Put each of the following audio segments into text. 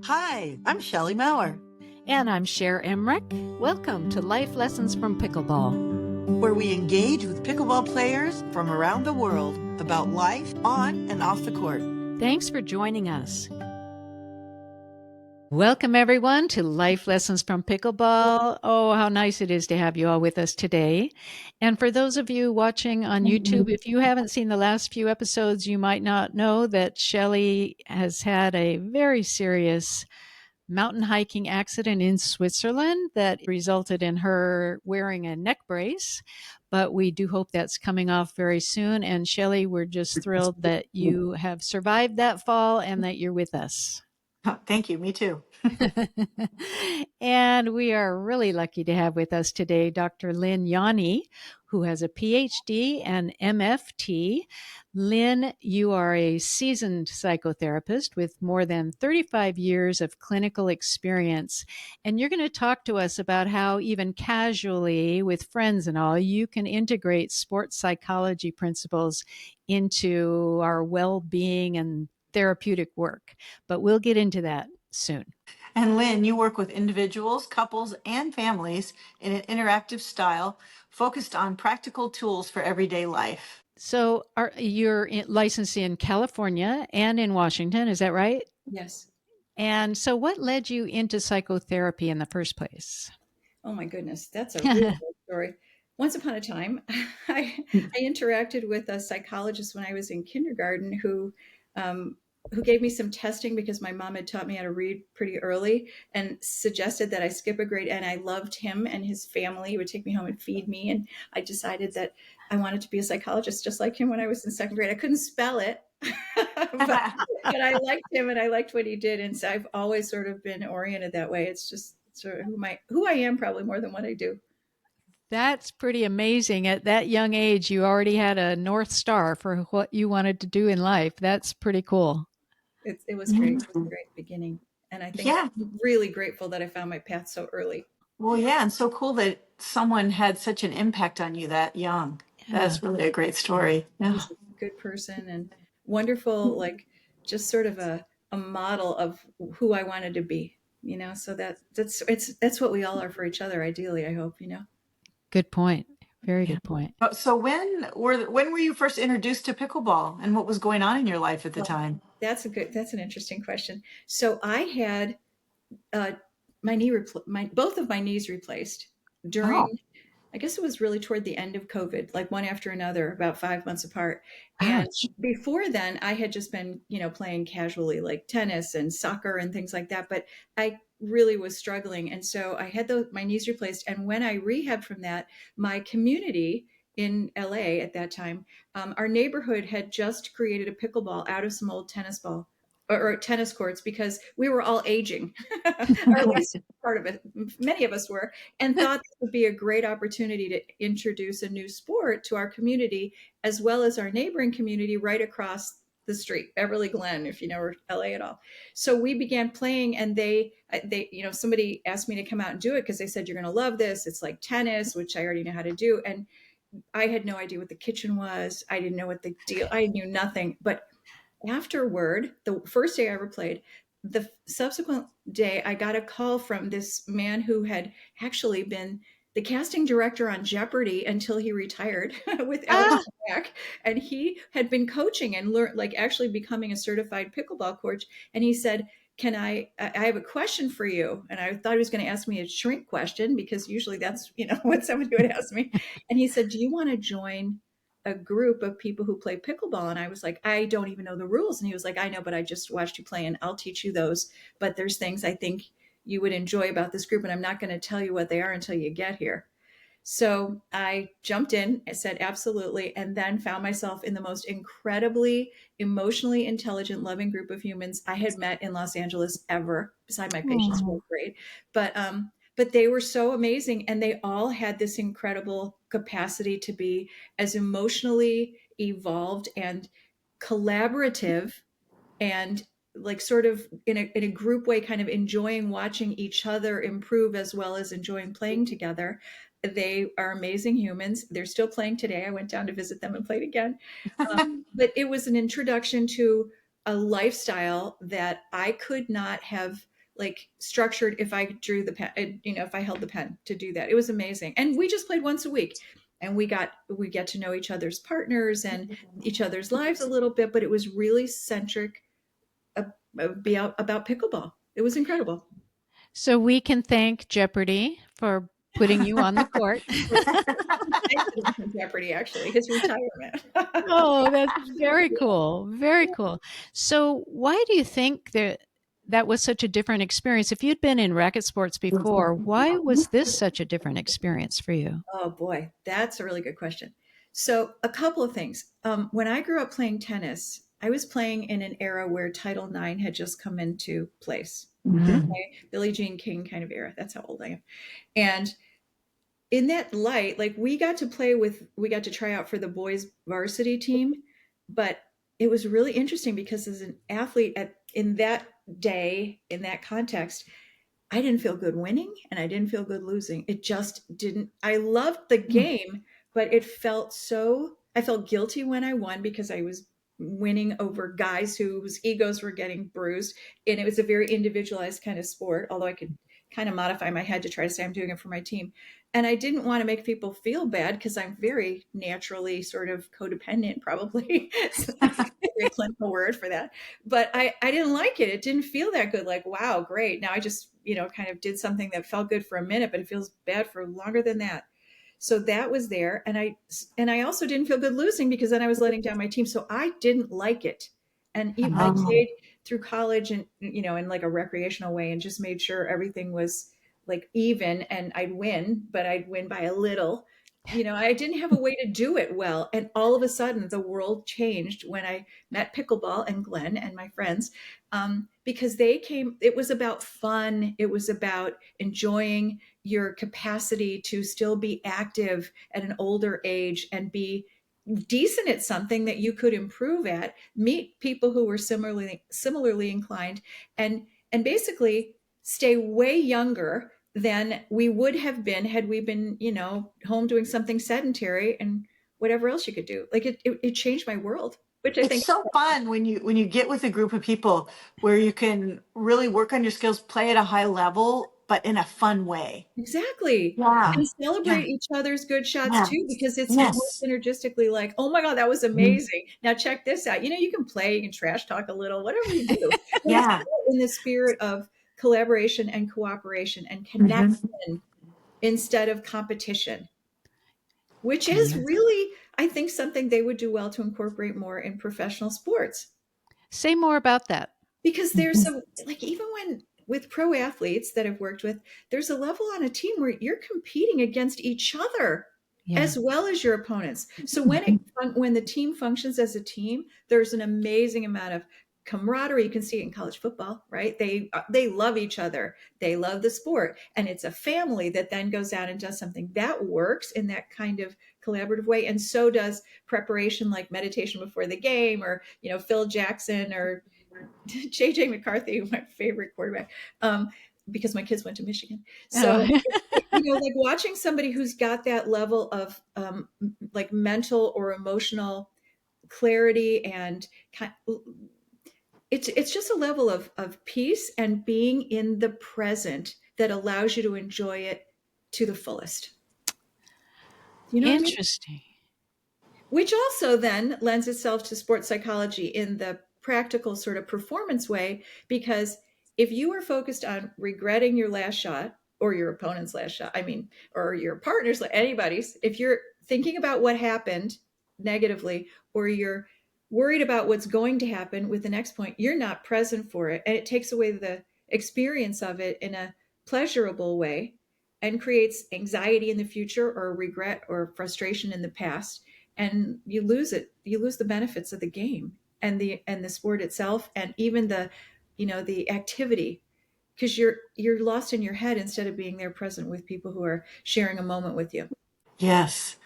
Hi, I'm Shelley Maurer, And I'm Cher Emmerich. Welcome to Life Lessons from Pickleball. where we engage with pickleball players from around the world about life on and off the court. Thanks for joining us. Welcome, everyone, to Life Lessons from Pickleball. Oh, how nice it is to have you all with us today. And for those of you watching on YouTube, if you haven't seen the last few episodes, you might not know that Shelley has had a very serious mountain hiking accident in Switzerland that resulted in her wearing a neck brace. But we do hope that's coming off very soon. And Shelley, we're just thrilled that you have survived that fall and that you're with us. Oh, thank you. Me too. And we are really lucky to have with us today Dr. Lynn Yanni, who has a PhD and MFT. Lynn, you are a seasoned psychotherapist with more than 35 years of clinical experience. And you're going to talk to us about how, even casually with friends and all, you can integrate sports psychology principles into our well being and therapeutic work. But we'll get into that soon. And Lynn, you work with individuals, couples, and families in an interactive style focused on practical tools for everyday life. So you're licensed in California and in Washington, is that right? Yes. And so what led you into psychotherapy in the first place? Oh my goodness, that's a really good story. Once upon a time, I interacted with a psychologist when I was in kindergarten who gave me some testing because my mom had taught me how to read pretty early and suggested that I skip a grade. And I loved him and his family. He would take me home and feed me. And I decided that I wanted to be a psychologist just like him when I was in second grade. I couldn't spell it, but I liked him and I liked what he did. And so I've always sort of been oriented that way. It's just sort of who I am, probably more than what I do. That's pretty amazing. At that young age, you already had a North Star for what you wanted to do in life. That's pretty cool. It was great. It was a great beginning. And I think Yeah. I'm really grateful that I found my path so early. Well, yeah. And so cool that someone had such an impact on you that young. Yeah. That's really a great story. Yeah. He's a good person and wonderful, like just sort of a model of who I wanted to be, so that's what we all are for each other, ideally, I hope, Good point. Very Yeah. good point. So when were you first introduced to pickleball and what was going on in your life at the Well, time? that's an interesting question. So I had uh, both of my knees replaced during, Oh, I guess it was really toward the end of COVID, like one after another, about 5 months apart. And ouch. before then, I had just been, playing casually, like tennis and soccer and things like that. But I really was struggling. And so I had my knees replaced. And when I rehabbed from that, my community in LA at that time, our neighborhood had just created a pickleball out of some old tennis ball or tennis courts because we were all aging, or at least part of it. Many of us were, and thought this would be a great opportunity to introduce a new sport to our community as well as our neighboring community right across the street, Beverly Glen, if you know LA at all. So we began playing, and somebody asked me to come out and do it because they said, you're going to love this. It's like tennis, which I already know how to do. And I had no idea what the kitchen was. I didn't know what the deal. I knew nothing. But afterward, the first day I ever played, the subsequent day, I got a call from this man who had actually been the casting director on Jeopardy until he retired with Alex Ah, Mack. And he had been coaching and learned, like actually becoming a certified pickleball coach. And he said, I have a question for you. And I thought he was going to ask me a shrink question because usually that's, what somebody would ask me. And he said, do you want to join a group of people who play pickleball? And I was like, I don't even know the rules. And he was like, I know, but I just watched you play and I'll teach you those. But there's things I think you would enjoy about this group. And I'm not going to tell you what they are until you get here. So I jumped in, I said absolutely, and then found myself in the most incredibly emotionally intelligent, loving group of humans I had met in Los Angeles ever, beside my patients who were great. But they were so amazing, and they all had this incredible capacity to be as emotionally evolved and collaborative and like sort of in a group way, kind of enjoying watching each other improve as well as enjoying playing together. They are amazing humans. They're still playing today. I went down to visit them and played again. But it was an introduction to a lifestyle that I could not have like structured if I drew the pen, if I held the pen to do that. It was amazing. And we just played once a week, and we get to know each other's partners and each other's lives a little bit, but it was really centric about pickleball. It was incredible. So we can thank Jeopardy for putting you on the court. Jeopardy, actually, his retirement. Oh, that's very cool. Very cool. So why do you think that was such a different experience? If you'd been in racket sports before, why was this such a different experience for you? Oh boy, that's a really good question. So a couple of things. When I grew up playing tennis, I was playing in an era where Title IX had just come into place. Okay? Billie Jean King kind of era. That's how old I am. And in that light, like we got to try out for the boys varsity team, but it was really interesting because as an athlete in that day, in that context, I didn't feel good winning and I didn't feel good losing. It just didn't. I loved the game, but I felt guilty when I won because I was winning over guys whose egos were getting bruised. And it was a very individualized kind of sport, although I could kind of modify my head to try to say I'm doing it for my team. And I didn't want to make people feel bad because I'm very naturally sort of codependent, probably. So that's a clinical word for that. But I didn't like it. It didn't feel that good. Like, wow, great. Now I just, kind of did something that felt good for a minute, but it feels bad for longer than that. So that was there. And I also didn't feel good losing because then I was letting down my team. So I didn't like it. And I played through college and, in like a recreational way and just made sure everything was like even and I'd win, but I'd win by a little. I didn't have a way to do it well. And all of a sudden the world changed when I met pickleball and Glenn and my friends, because it was about fun. It was about enjoying your capacity to still be active at an older age and be decent at something that you could improve at, meet people who were similarly inclined, and basically stay way younger than we would have been had we been, home doing something sedentary and whatever else you could do. Like it changed my world, which I It's think so fun when you get with a group of people where you can really work on your skills, play at a high level, but in a fun way. exactly. Yeah. And celebrate Yeah. each other's good shots Yeah. too, because it's more Yes. synergistically like, oh my God, that was amazing. Now check this out. You can play, you can trash talk a little, whatever you do. But it's Yeah. all in the spirit of collaboration and cooperation and Mhm. connection instead of competition, which is Yeah. really, I think, something they would do well to incorporate more in professional sports. Say more about that. Because like even when with pro athletes that I've worked with, there's a level on a team where you're competing against each other Yeah. as well as your opponents. So when the team functions as a team, there's an amazing amount of camaraderie. You can see it in college football, right? They love each other. They love the sport, and it's a family that then goes out and does something that works in that kind of collaborative way. And so does preparation, like meditation before the game, or Phil Jackson or JJ McCarthy, my favorite quarterback, because my kids went to Michigan. So, Oh. like watching somebody who's got that level of like mental or emotional clarity, and it's just a level of peace and being in the present that allows you to enjoy it to the fullest. You know what I mean? Interesting. Which also then lends itself to sports psychology in the practical sort of performance way, because if you are focused on regretting your last shot or your opponent's last shot, or your partner's, anybody's, if you're thinking about what happened negatively, or you're worried about what's going to happen with the next point, you're not present for it. And it takes away the experience of it in a pleasurable way and creates anxiety in the future or regret or frustration in the past, and you lose the benefits of the game and the sport itself, and even the activity, because you're lost in your head instead of being there present with people who are sharing a moment with you. Yes.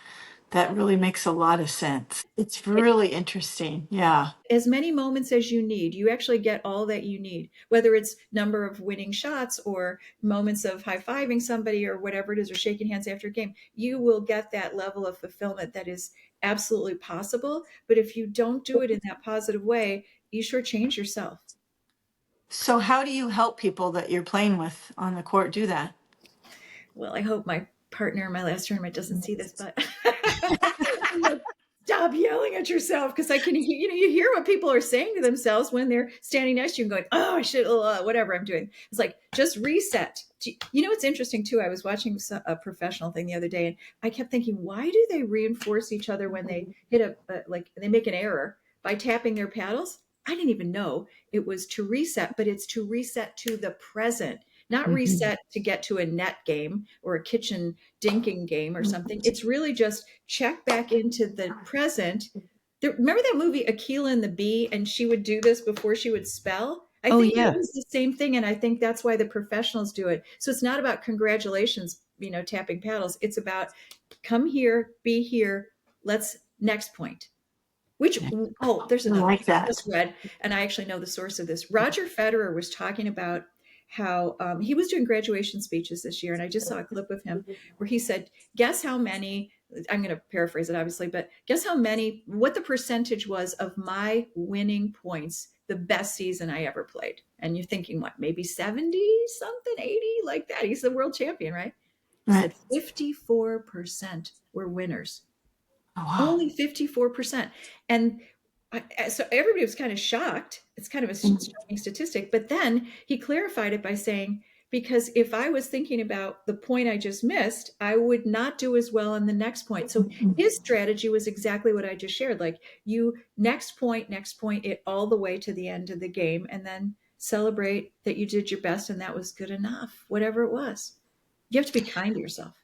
That really makes a lot of sense. It's really interesting. Yeah. As many moments as you need, you actually get all that you need, whether it's number of winning shots or moments of high-fiving somebody or whatever it is, or shaking hands after a game. You will get that level of fulfillment that is absolutely possible. But if you don't do it in that positive way, you shortchange yourself. So how do you help people that you're playing with on the court do that? Well, I hope my partner in my last tournament doesn't see this, but I'm like, stop yelling at yourself, because I can, you hear what people are saying to themselves when they're standing next to you and going, oh, I should, whatever I'm doing. It's like, just reset. It's interesting too. I was watching a professional thing the other day, and I kept thinking, why do they reinforce each other when they hit they make an error by tapping their paddles? I didn't even know it was to reset, but it's to reset to the present, not reset to get to a net game or a kitchen dinking game or something. It's really just check back into the present. Remember that movie Akilah and the Bee, and she would do this before she would spell? I think it was the same thing, and I think that's why the professionals do it. So it's not about congratulations, tapping paddles. It's about come here, be here, let's next point. There's another like that. I just read, and I actually know the source of this. Roger Federer was talking about how he was doing graduation speeches this year, and I just saw a clip of him where he said, guess how many, I'm going to paraphrase it obviously, but guess what the percentage was of my winning points the best season I ever played. And you're thinking, what, maybe 70 something, 80, like that. He's the world champion, right? He said 54% were winners. Oh, wow. Only 54%. And so everybody was kind of shocked. It's kind of a shocking statistic. But then he clarified it by saying, because if I was thinking about the point I just missed, I would not do as well on the next point. So his strategy was exactly what I just shared. Like, you next point, it all the way to the end of the game, and then celebrate that you did your best and that was good enough, whatever it was. You have to be kind to yourself.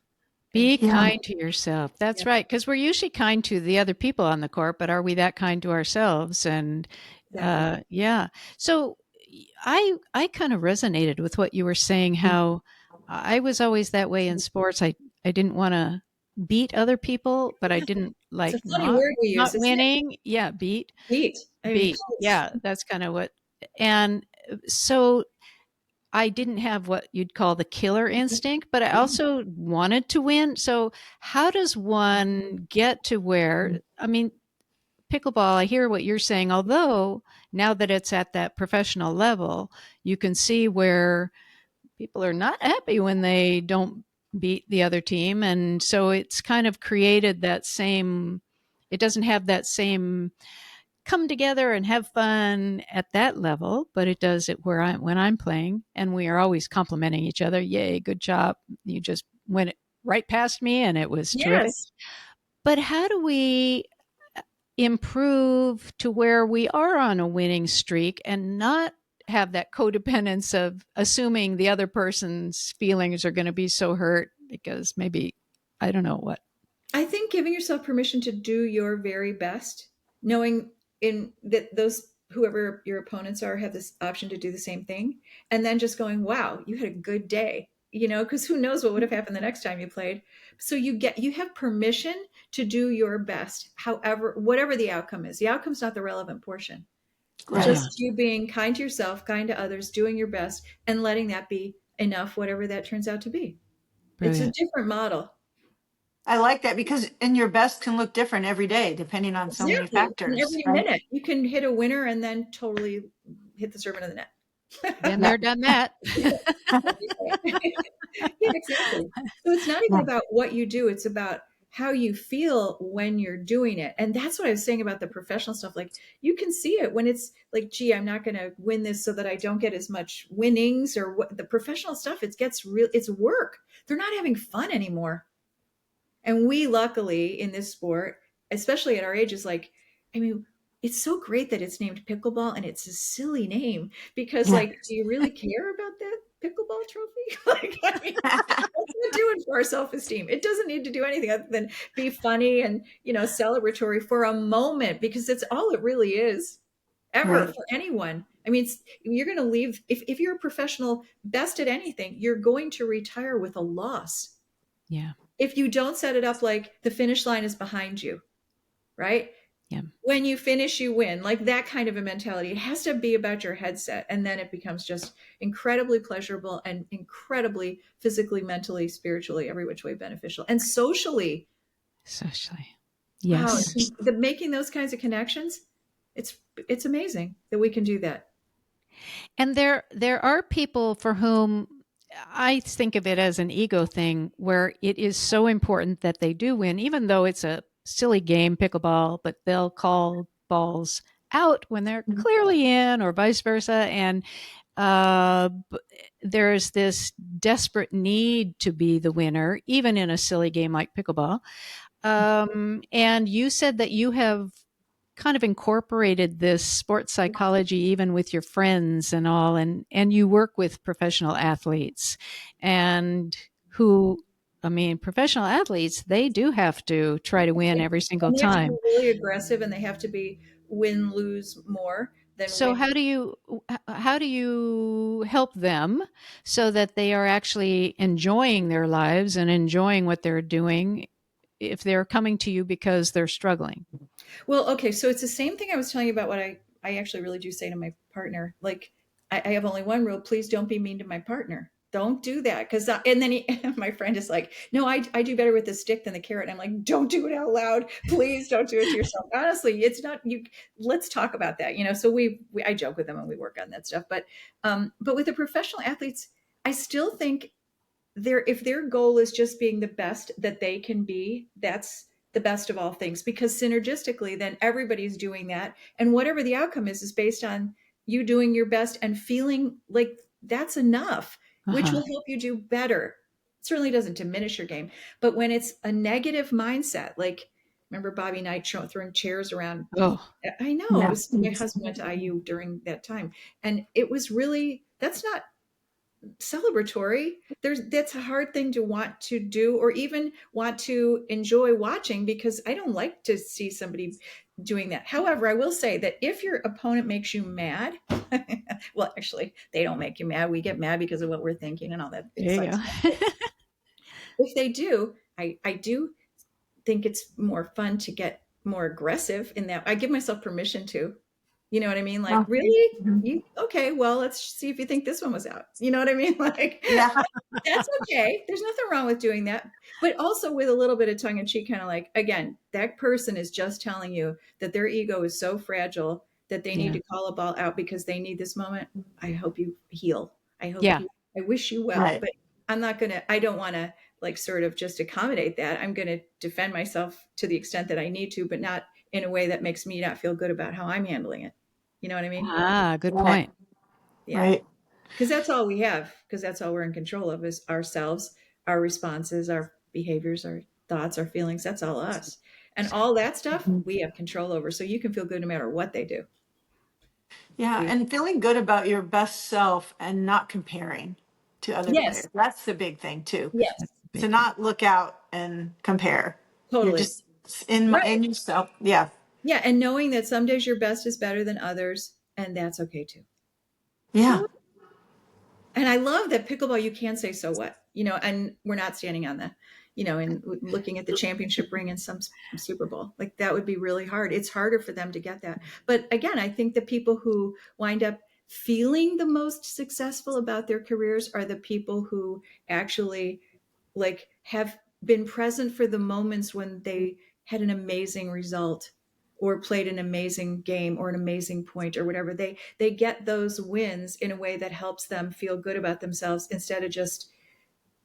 Be kind to yourself. That's right. Because we're usually kind to the other people on the court, but are we that kind to ourselves? And So I kind of resonated with what you were saying, how I was always that way in sports. I didn't want to beat other people, but I didn't like it's a funny word we use, not winning. Yeah, beat. Yeah, that's kind of what. And so I didn't have what you'd call the killer instinct, but I also wanted to win. So how does one get to where, I mean, pickleball, I hear what you're saying, although now that it's at that professional level, you can see where people are not happy when they don't beat the other team. And so it's kind of created that same, it doesn't have that same come together and have fun at that level, but it does it when I'm playing, and we are always complimenting each other. Yay, good job. You just went right past me and it was terrific. But how do we improve to where we are on a winning streak and not have that codependence of assuming the other person's feelings are going to be so hurt because maybe, I don't know what. I think giving yourself permission to do your very best, knowing that those, whoever your opponents are, have this option to do the same thing, and then just going, wow, you had a good day, because who knows what would have happened the next time you played. So you have permission to do your best, however, whatever the outcome is. The outcome's not the relevant portion. Right. Just you being kind to yourself, kind to others, doing your best, and letting that be enough, whatever that turns out to be. Brilliant. It's a different model. I like that, because your best can look different every day, depending on so many factors. And every minute you can hit a winner and then totally hit the servant of the net. Been there, done that. Yeah, exactly. So it's not even about what you do. It's about how you feel when you're doing it. And that's what I was saying about the professional stuff. Like, you can see it when it's like, gee, I'm not going to win this so that I don't get as much winnings, or what. The professional stuff, it's work. They're not having fun anymore. And we, luckily, in this sport, especially at our age, is like, I mean, it's so great that it's named pickleball, and it's a silly name, because like, do you really care about that pickleball trophy? Like, I mean, what's it doing for our self-esteem? It doesn't need to do anything other than be funny and, celebratory for a moment, because it's all it really is ever for anyone. I mean, you're going to leave, if you're a professional best at anything, you're going to retire with a loss. Yeah. If you don't set it up like the finish line is behind you, right? Yeah. When you finish, you win, like that kind of a mentality. It has to be about your headset. And then it becomes just incredibly pleasurable and incredibly physically, mentally, spiritually, every which way beneficial. And socially. Yes. Wow. Making those kinds of connections, it's it's amazing that we can do that. And there are people for whom I think of it as an ego thing where it is so important that they do win, even though it's a silly game, pickleball, but they'll call balls out when they're clearly in or vice versa. And uh, there's this desperate need to be the winner, even in a silly game like pickleball. And you said that you have kind of incorporated this sports psychology even with your friends and all, and you work with professional athletes and who, I mean, professional athletes, they do have to try to win every single And they have to be time. really aggressive, and they have to be win lose more than So win. how do you help them so that they are actually enjoying their lives and enjoying what they're doing if they're coming to you because they're struggling? Well, okay, so it's the same thing I was telling you about what I actually really do say to my partner. Like, I have only one rule: please don't be mean to my partner. Don't do that, because and then my friend is like, no, I do better with the stick than the carrot. And I'm like, don't do it out loud, please. Don't do it to yourself. Honestly, it's not you. Let's talk about that. So we I joke with them and we work on that stuff. But with the professional athletes, I still think if their goal is just being the best that they can be, that's the best of all things, because synergistically then everybody's doing that, and whatever the outcome is based on you doing your best and feeling like that's enough, which Uh-huh. will help you do better. It certainly doesn't diminish your game, but when it's a negative mindset, like remember Bobby Knight throwing chairs around. Oh, I know, it Yeah. was my husband went to IU during that time, and it was really, that's not celebratory. That's a hard thing to want to do or even want to enjoy watching, because I don't like to see somebody doing that. However, I will say that if your opponent makes you mad, well, actually, they don't make you mad. We get mad because of what we're thinking and all that there you inside go. stuff. But if they do, I do think it's more fun to get more aggressive in that. I give myself permission to. You know what I mean? Like, Oh, really? mhm. You okay, well, let's see if you think this one was out. You know what I mean? Like, Yeah. that's okay. There's nothing wrong with doing that. But also with a little bit of tongue in cheek, kind of like, again, that person is just telling you that their ego is so fragile that they need Yeah. to call a ball out because they need this moment. I hope you heal. Yeah. I wish you well, Right. but I don't want to like sort of just accommodate that. I'm going to defend myself to the extent that I need to, but not in a way that makes me not feel good about how I'm handling it. You know what I mean? Ah, good Right. point. Yeah. Right. Because that's all we have, because that's all we're in control of is ourselves, our responses, our behaviors, our thoughts, our feelings. That's all us. And all that stuff Mhm. we have control over. So you can feel good no matter what they do. Yeah. We, And feeling good about your best self and not comparing to other yes, players. That's the big thing too. yes, That's a To big thing. not look out and compare. You're totally. just in Right. in yourself. Yeah. Yeah. And knowing that some days your best is better than others, and that's okay too. Yeah. So, and I love that pickleball, you can say, so what, and we're not standing on the, and looking at the championship ring in some Super Bowl. Like that would be really hard. It's harder for them to get that. But again, I think the people who wind up feeling the most successful about their careers are the people who actually like have been present for the moments when they had an amazing result or played an amazing game or an amazing point or whatever. They get those wins in a way that helps them feel good about themselves, instead of just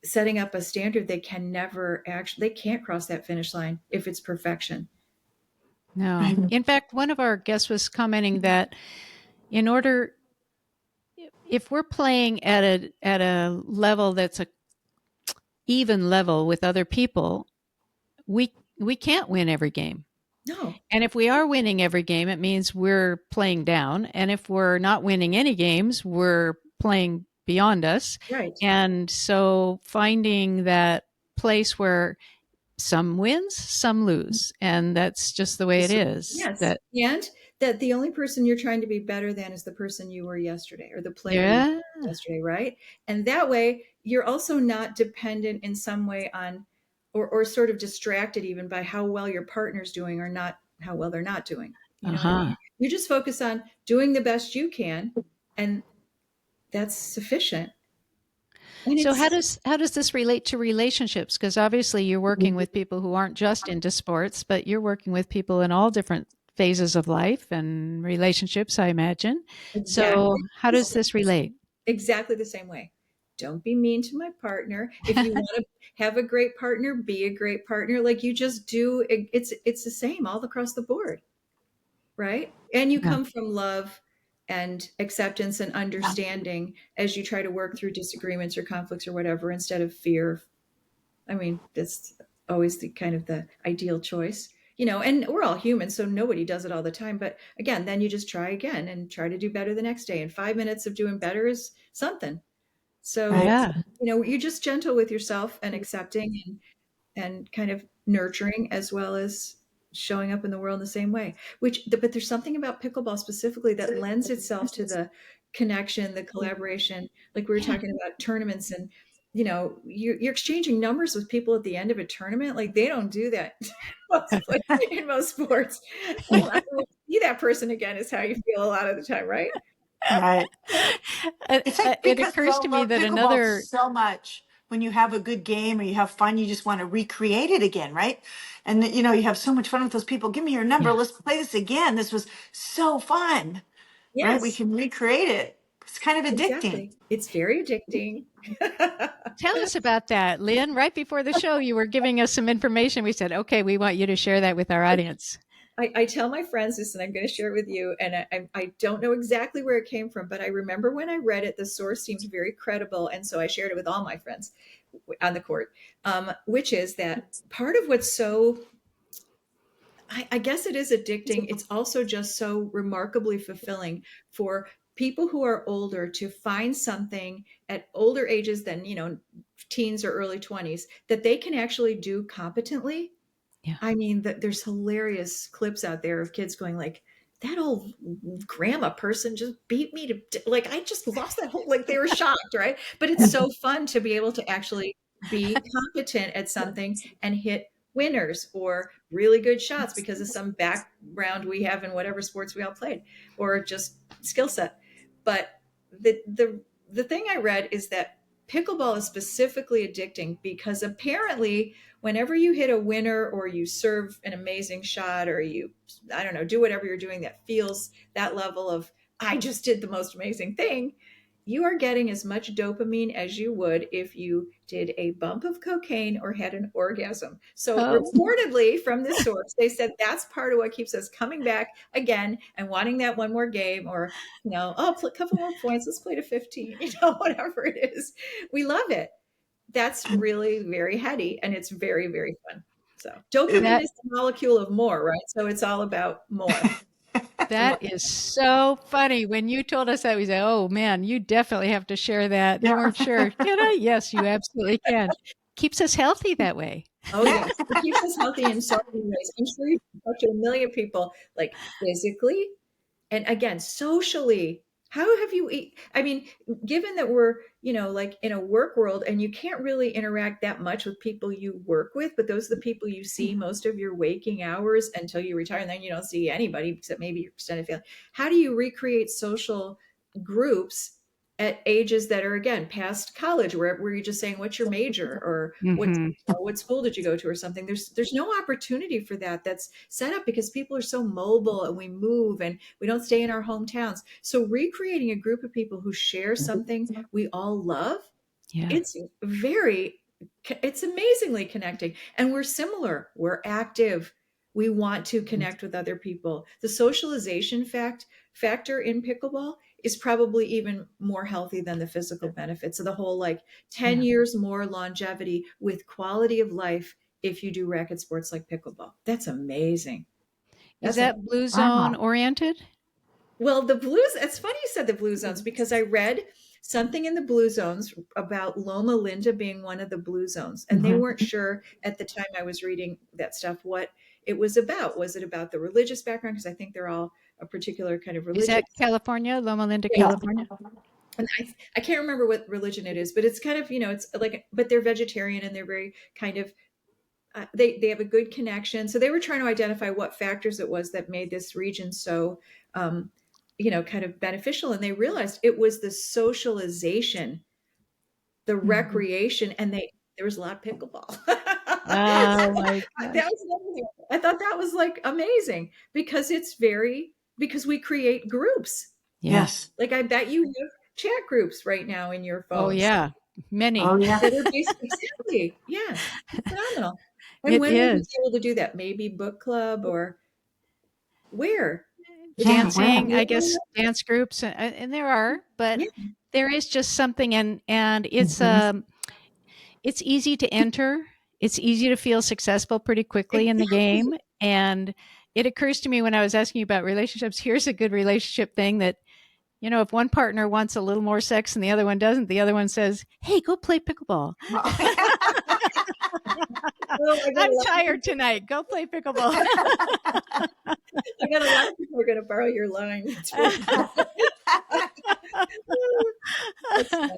setting up a standard they can never actually, they can't cross that finish line if it's perfection. No. Right. In fact, one of our guests was commenting that in order, if we're playing at a level that's a even level with other people, we can't win every game. No, And if we are winning every game, it means we're playing down. And if we're not winning any games, we're playing beyond us. right. And so finding that place where some wins, some lose. And that's just the way it is. Yes. That, And that the only person you're trying to be better than is the person you were yesterday, or the player you yeah. were yesterday, right? And that way you're also not dependent in some way on, or sort of distracted even by how well your partner's doing or not, how well they're not doing. You Uh know what I huh. mean? You just focus on doing the best you can, and that's sufficient. And So it's how does this relate to relationships? Because obviously you're working with people who aren't just into sports, but you're working with people in all different phases of life and relationships, I imagine. So, Exactly. how does this relate? Exactly the same way. Don't be mean to my partner. If you want to have a great partner, be a great partner. Like you just do. It's the same all across the board, right? And you Yeah. come from love and acceptance and understanding as you try to work through disagreements or conflicts or whatever instead of fear. I mean, that's always the kind of the ideal choice, and we're all human, so nobody does it all the time. But again, then you just try again and try to do better the next day. And 5 minutes of doing better is something. So, Right. Yeah. you're just gentle with yourself and accepting and kind of nurturing as well as showing up in the world in the same way. But there's something about pickleball specifically that lends itself to the connection, the collaboration. Like we were talking about tournaments, and you're exchanging numbers with people at the end of a tournament. Like they don't do that in most sports. Well, I will see that person again is how you feel a lot of the time, right? Right. It's like It because we occurs all to me love that pickleball another, so much. When you have a good game or you have fun, you just want to recreate it again, right? And you have so much fun with those people. Give me your number. yeah, Let's play this again. This was so fun, right? We Yes, can recreate it. It's kind of addicting. exactly. It's very addicting. tell us about that, Lynn. Right before the show, you were giving us some information. We said, okay, we want you to share that with our audience. I tell my friends this, and I'm going to share it with you. And I don't know exactly where it came from, but I remember when I read it, the source seemed very credible. And so I shared it with all my friends on the court, which is that part of what's so, I guess it is addicting. It's also just so remarkably fulfilling for people who are older to find something at older ages than, teens or early 20s that they can actually do competently. Yeah. I mean, there's hilarious clips out there of kids going like, "That old grandma person just beat me to like I just lost that whole like they were shocked, right?" But it's so fun to be able to actually be competent at something and hit winners or really good shots because of some background we have in whatever sports we all played or just skill set. But the thing I read is that pickleball is specifically addicting because apparently whenever you hit a winner or you serve an amazing shot or you, I don't know, do whatever you're doing that feels that level of, I just did the most amazing thing, you are getting as much dopamine as you would if you did a bump of cocaine or had an orgasm. So, Oh, reportedly, from this source, they said that's part of what keeps us coming back again and wanting that one more game or, oh, a couple more points. Let's play to 15, whatever it is. We love it. That's really very heady and it's very, very fun. So dopamine that is the molecule of more, right? So it's all about more. And that is so funny. When you told us that, we said, "Oh man, you definitely have to share that." We Yeah. weren't sure. Can I? Yes, you absolutely can. Keeps us healthy that way. oh yes, it keeps us healthy in so many ways. I'm sure you can talk to a million people, like physically, and again socially. How have you I mean, given that we're like in a work world and you can't really interact that much with people you work with, but those are the people you see most of your waking hours until you retire, and then you don't see anybody except maybe your extended family. How do you recreate social groups at ages that are again past college where you're just saying what's your major or Hmm. what school did you go to or something? There's no opportunity for that that's set up because people are so mobile and we move and we don't stay in our hometowns. So recreating a group of people who share something we all love, Yeah. it's very it's amazingly connecting. And we're similar. We're active. We want to connect with other people. The socialization factor in pickleball is probably even more healthy than the physical benefits of the whole like 10 Yeah. years more longevity with quality of life if you do racket sports like pickleball. That's amazing. Is That's a that blue zone Wow. oriented? well, the blues, it's funny you said the blue zones because I read something in the blue zones about Loma Linda being one of the blue zones. And they Mhm. weren't sure at the time I was reading that stuff what it was about. Was it about the religious background? Because I think they're all a particular kind of Is religion. that California, Loma Linda, Yeah. California? And I can't remember what religion it is, but it's kind of, it's like, but they're vegetarian and they're very kind of they have a good connection. So they were trying to identify what factors it was that made this region so, kind of beneficial. And they realized it was the socialization, the Mhm. recreation, and there was a lot of pickleball. Oh my That gosh. was another thing. I thought that was like amazing because because we create groups. Yeah. Yes. Like I bet you have chat groups right now in your Oh phones yeah. Oh, Many. yeah. that are based exactly. Yeah. It's phenomenal. And It when will we is. be able to do that? Maybe book club or where? Is Yeah. it Wow. Dancing, I available guess yet? dance groups, and there are, but Yeah. there is just something, and Mhm. it's easy to enter. It's easy to feel successful pretty quickly in the Exactly. game. And it occurs to me when I was asking you about relationships, here's a good relationship thing that, if one partner wants a little more sex and the other one doesn't, the other one says, "Hey, go play pickleball. Oh, yeah. Well, I'm tired tonight. Go play pickleball." I got a lot of people are going to borrow your line. It's really that's funny.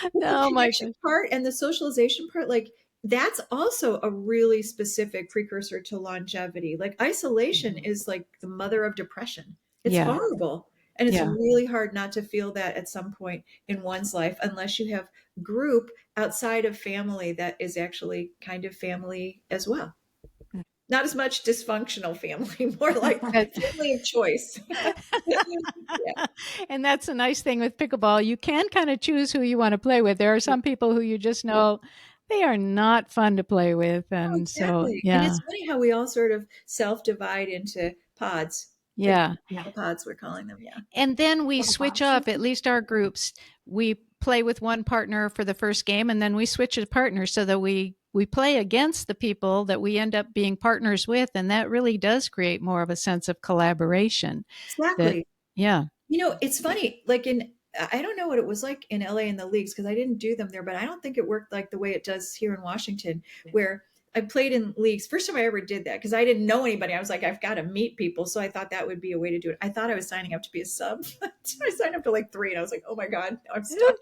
But the Oh my connection gosh. part and the socialization part, like that's also a really specific precursor to longevity. Like isolation Mhm. is like the mother of depression. It's Yeah. horrible. And it's Yeah. really hard not to feel that at some point in one's life, unless you have group outside of family that is actually kind of family as well. Not as much dysfunctional family, more like That family of choice. Yeah. and that's a nice thing with pickleball. You can kind of choose who you want to play with. There are some people who you just know they are not fun to play with. Oh, And so, exactly. And yeah, it's funny how we all sort of self-divide into pods. yeah. Yeah. Pods, we're calling them, yeah. And then we Little switch boxes. off, at least our groups. We play with one partner for the first game and then we switch a partner so that we play against the people that we end up being partners with. And that really does create more of a sense of collaboration that, Exactly. yeah. It's funny, like I don't know what it was like in LA in the leagues because I didn't do them there, but I don't think it worked like the way it does here in Washington, where I played in leagues. First time I ever did that because I didn't know anybody. I was like, I've got to meet people. So I thought that would be a way to do it. I thought I was signing up to be a sub. So I signed up to like three and I was like, oh my God, no, I'm stuck.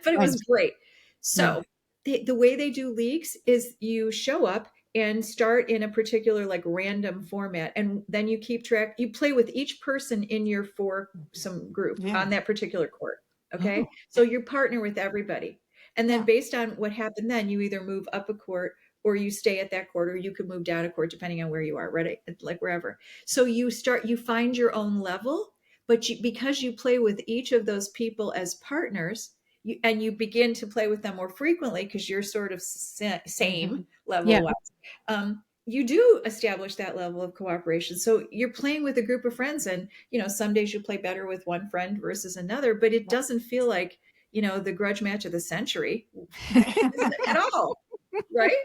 But it was Nice. great. Yeah. So the way they do leagues is you show up and start in a particular like random format and then you keep track, you play with each person in your foursome group Yeah. on that particular court. Okay, Oh, so you partner with everybody, and then Yeah. based on what happened then you either move up a court or you stay at that court or you could move down a court depending on where you are, right? Like wherever. So you find your own level, but because you play with each of those people as partners, you begin to play with them more frequently because you're sort of same Mhm. level yeah. wise. You do establish that level of cooperation. So you're playing with a group of friends, and some days you play better with one friend versus another, but it doesn't feel like the grudge match of the century at all, right?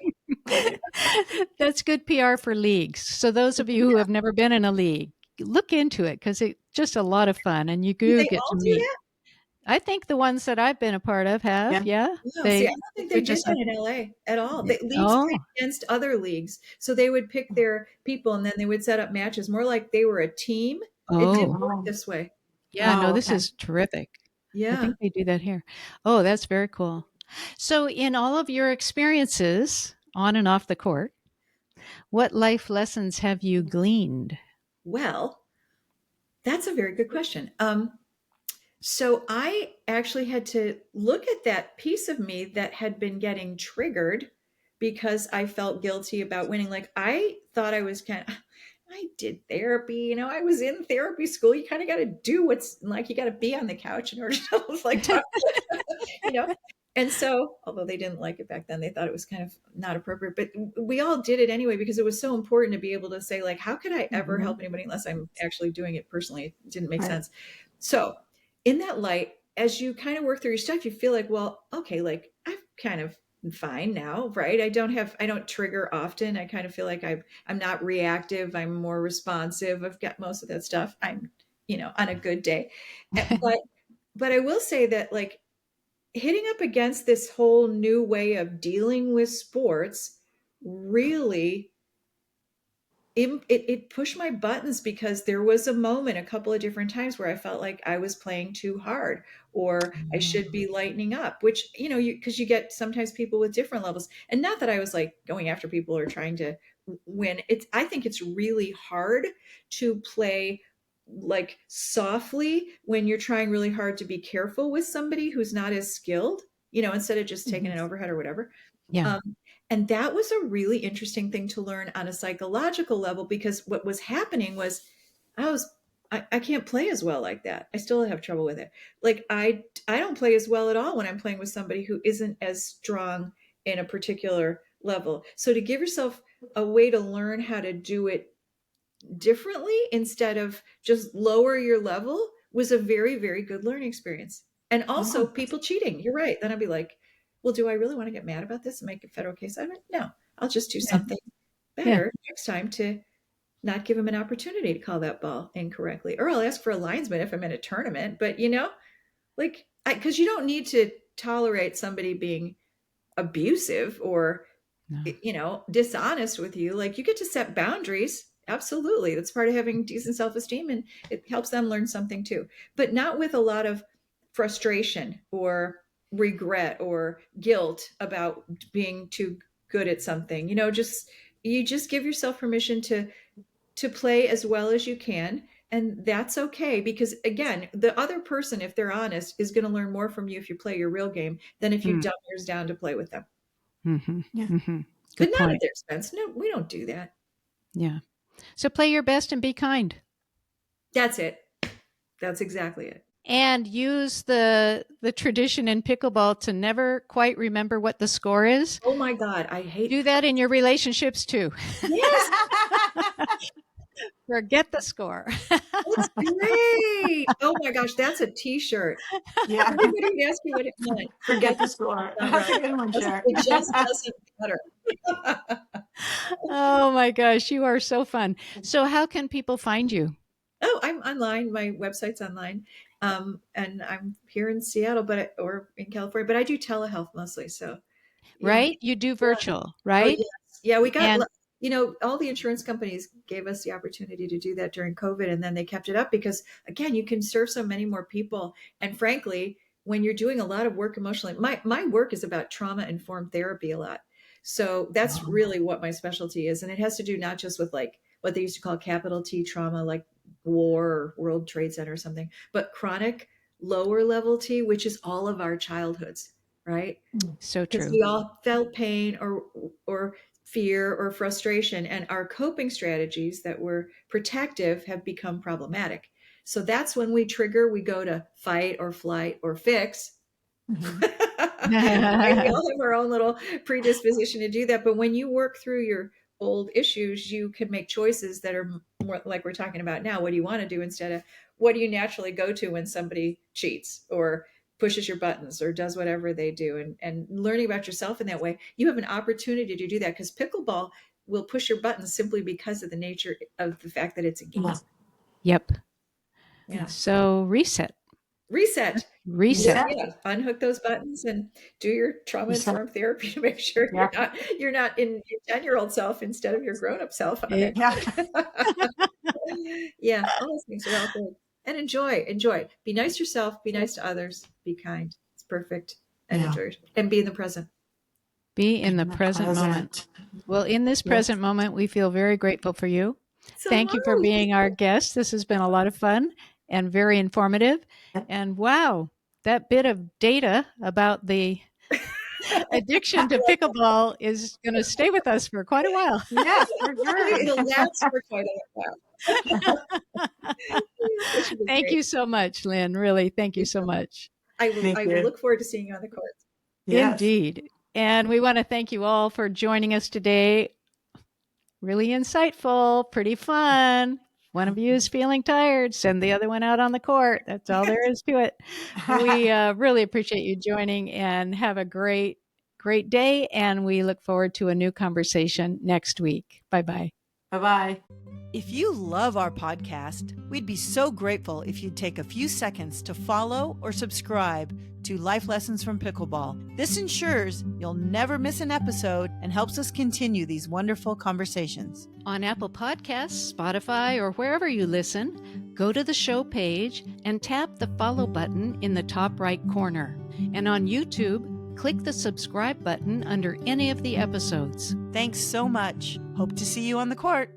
That's good PR for leagues. So those of you who have never been in a league, look into it because it's just a lot of fun and you Do do they get all to do meet. that? I think the ones that I've been a part of have, Yeah. yeah. No, see, I They don't think they switch did us that up. in LA at all. The leagues played Oh, against other leagues. So they would pick their people and then they would set up matches more like they were a team. It didn't oh, work Oh. this way. yeah. No, Oh, this okay. is terrific. I Yeah. think they do that here. Oh, that's very cool. So, in all of your experiences on and off the court, what life lessons have you gleaned? Well, that's a very good question. So I actually had to look at that piece of me that had been getting triggered because I felt guilty about winning. Like I thought I was I did therapy, I was in therapy school. You kind of got to do what's like you got to be on the couch in order to like talk, you know. And so, although they didn't like it back then, they thought it was kind of not appropriate, but we all did it anyway because it was so important to be able to say like, how could I ever Mhm. help anybody unless I'm actually doing it personally? It didn't make Right. sense. So in that light, as you kind of work through your stuff, you feel like, well, okay, like I'm kind of fine now, right? I don't trigger often. I kind of feel like I'm not reactive. I'm more responsive. I've got most of that stuff. I'm, on a good day. But I will say that like hitting up against this whole new way of dealing with sports really it pushed my buttons because there was a moment a couple of different times where I felt like I was playing too hard or I should be lightening up, which because you get sometimes people with different levels, and not that I was like going after people or trying to win. I think it's really hard to play like softly when you're trying really hard to be careful with somebody who's not as skilled. instead of just taking an overhead or whatever. Yeah. And that was a really interesting thing to learn on a psychological level, because what was happening was I can't play as well like that. I still have trouble with it. Like I don't play as well at all when I'm playing with somebody who isn't as strong in a particular level. So to give yourself a way to learn how to do it differently instead of just lower your level was a very, very good learning experience. And also people cheating. You're right. Then I'd be like, well, do I really want to get mad about this and make a federal case out of it? No, I'll just do something better next time to not give them an opportunity to call that ball incorrectly. Or I'll ask for a linesman if I'm in a tournament. But, because you don't need to tolerate somebody being abusive or, dishonest with you. Like, you get to set boundaries. Absolutely. That's part of having decent self-esteem, and it helps them learn something too, but not with a lot of frustration or regret or guilt about being too good at something. You just give yourself permission to play as well as you can. And that's okay, because again, the other person, if they're honest, is going to learn more from you if you play your real game than if you dumb yours down to play with them. Mm-hmm. Yeah. Mm-hmm. But not at their expense. No, we don't do that. Yeah. So play your best and be kind. That's it. That's exactly it. And use the tradition in pickleball to never quite remember what the score is. Oh my God, I hate Do that in your relationships too. Yes. Forget the score. That's great. Oh my gosh, that's a t-shirt. Yeah. Everybody would ask you what it meant. Forget the score. That's a good one, Sharon. It just doesn't matter. Oh my gosh, you are so fun. So how can people find you? Oh, I'm online. My website's online. And I'm here in Seattle, or in California, but I do telehealth mostly. So, Right? You do virtual, right? Oh, yes. Yeah, we got, all the insurance companies gave us the opportunity to do that during COVID, and then they kept it up because, again, you can serve so many more people. And frankly, when you're doing a lot of work emotionally, my work is about trauma-informed therapy a lot. So that's really what my specialty is. And it has to do not just with like what they used to call capital T trauma, like war or World Trade Center or something, but chronic lower level T, which is all of our childhoods, right? So true. Because we all felt pain or fear or frustration, and our coping strategies that were protective have become problematic. So that's when we go to fight or flight or fix. Right? We all have our own little predisposition to do that. But when you work through your old issues, you can make choices that are more like we're talking about now. What do you want to do instead of what do you naturally go to when somebody cheats or pushes your buttons or does whatever they do? And learning about yourself in that way, you have an opportunity to do that, because pickleball will push your buttons simply because of the nature of the fact that it's a game. Yep. Yeah. So reset. Yeah. Unhook those buttons and do your trauma-informed therapy to make sure you're not in your 10-year-old self instead of your grown-up self. Yeah. Yeah. All those things are all good. And enjoy. Be nice to yourself. Be nice to others. Be kind. It's perfect. And enjoy it. And be in the present. Be in the present moment. Well, in this present moment, we feel very grateful for you. So Thank you for being our guest. This has been a lot of fun and very informative. And wow, that bit of data about the addiction to pickleball is going to stay with us for quite a while. Yeah, for sure. It'll last for quite a while. Thank you so much, Lynn. Really, thank you so much. I will look forward to seeing you on the court. Yes. Indeed. And we want to thank you all for joining us today. Really insightful, pretty fun. One of you is feeling tired, send the other one out on the court. That's all there is to it. We really appreciate you joining, and have a great day. And we look forward to a new conversation next week. Bye-bye. Bye-bye. If you love our podcast, we'd be so grateful if you'd take a few seconds to follow or subscribe to Life Lessons from Pickleball. This ensures you'll never miss an episode and helps us continue these wonderful conversations. On Apple Podcasts, Spotify, or wherever you listen, go to the show page and tap the follow button in the top right corner. And on YouTube, click the subscribe button under any of the episodes. Thanks so much. Hope to see you on the court.